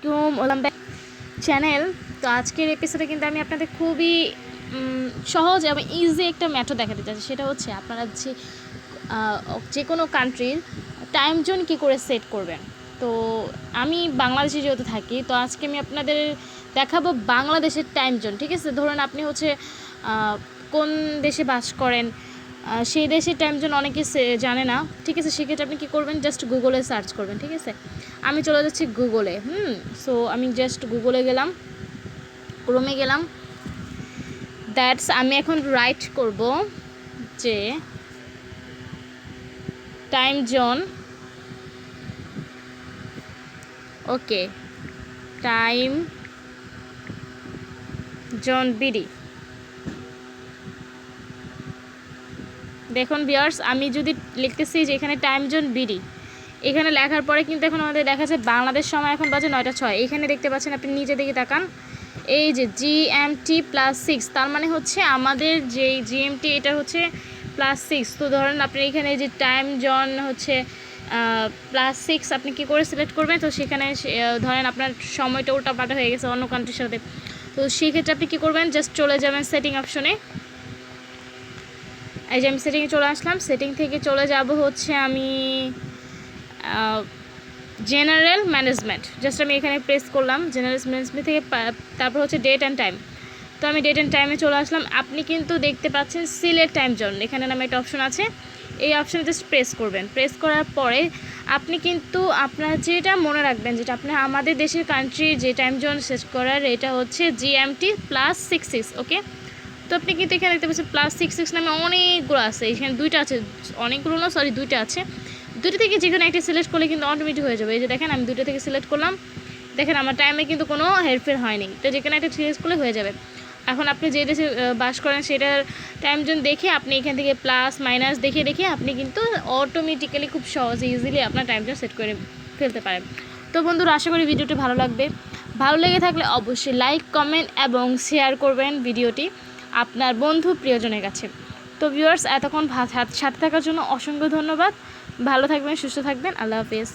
আলাইকুম, welcome back channel. তো আজকের এপিসোডে কিন্তু আমি আপনাদের খুবই সহজ এবং ইজি একটা মেথড দেখাতে চাচ্ছি। সেটা হচ্ছে আপনারা যে কোনো কান্ট্রির টাইম জোন কী করে সেট করবেন। তো আমি বাংলাদেশে যেহেতু থাকি, তো আজকে আমি আপনাদের দেখাবো বাংলাদেশের টাইম জোন। ঠিক আছে, ধরুন আপনি হচ্ছে কোন দেশে বাস করেন, সেই দেশের টাইম জোন অনেকে জানে না। ঠিক আছে, সেক্ষেত্রে আপনি কী করবেন, জাস্ট গুগলে সার্চ করবেন। ঠিক আছে, আমি চলে যাচ্ছি গুগলে। সো আমি জাস্ট গুগলে গেলাম, ক্রোমে গেলাম। আমি এখন রাইট করব যে টাইম জোন, ওকে, টাইম জোন বিডি। দেখুন ভিউয়ার্স, আমি যদি লিখতেছি যে এখানে টাইম জোন বিডি, এখানে লেখার পরে কিন্তু এখন আমাদের দেখা যাচ্ছে বাংলাদেশ সময় এখন বাজে 9টা 6। এখানে দেখতে পাচ্ছেন, আপনি নিচে দিকে তাকান, এই যে GMT +6, তার মানে হচ্ছে আমাদের যে GMT এটা হচ্ছে +6। তো ধরেন আপনি এখানে যে টাইম জোন হচ্ছে +6, আপনি কী করে সিলেক্ট করবেন। তো সেখানে ধরেন আপনার সময়টা উল্টাপাল্টা হয়ে গেছে অন্য কান্ট্রির সাথে, তো সেই ক্ষেত্রে আপনি কী করবেন, জাস্ট চলে যাবেন সেটিং অপশনে। এই যে আমি সেটিংয়ে চলে আসলাম, সেটিং থেকে চলে যাব হচ্ছে আমি জেনারেল ম্যানেজমেন্ট। জাস্ট আমি এখানে প্রেস করলাম জেনারেল ম্যানেজমেন্ট থেকে, তারপর হচ্ছে ডেট অ্যান্ড টাইম। তো আমি ডেট অ্যান্ড টাইমে চলে আসলাম। আপনি কিন্তু দেখতে পাচ্ছেন সিলেক্ট টাইম জোন, এখানে নামে একটা অপশন আছে। এই অপশানে জাস্ট প্রেস করবেন। প্রেস করার পরে আপনি কিন্তু আপনার যেটা মনে রাখবেন, যেটা আপনি আমাদের দেশের কান্ট্রি যে টাইম জোন সেট করার, এটা হচ্ছে GMT +66। ওকে, তো আপনি কিন্তু এখানে দেখতে পাচ্ছেন +66 নামে অনেকগুলো আছে। এখানে দুইটা আছে, অনেকগুলো না, সরি, দুইটা আছে। দুটো থেকে যে কোনো একটা সিলেক্ট করলে কিন্তু অটোমেটিক হয়ে যাবে। এই যে দেখেন, আমি দুটো থেকে সিলেক্ট করলাম, দেখেন আমার টাইমে কিন্তু কোনো হেরফের হয়নি। তো যে কোনো একটা সিলেক্ট করলে হয়ে যাবে। এখন আপনি যে দেশে বাস করেন সেটার টাইম জোন দেখে আপনি এখান থেকে প্লাস মাইনাস দেখে আপনি কিন্তু অটোমেটিক্যালি খুব সহজে ইজিলি আপনার টাইম জোন সেট করে ফেলতে পারেন। তো বন্ধুরা, আশা করি ভিডিওটি ভালো লাগবে। ভালো লেগে থাকলে অবশ্যই লাইক, কমেন্ট এবং শেয়ার করবেন ভিডিওটি আপনার বন্ধু প্রিয়জনের কাছে। তো ভিউয়ার্স, এতক্ষণ সাথে থাকার জন্য অসংখ্য ধন্যবাদ। ভালো থাকবেন, সুস্থ থাকবেন। আল্লাহ হাফেজ।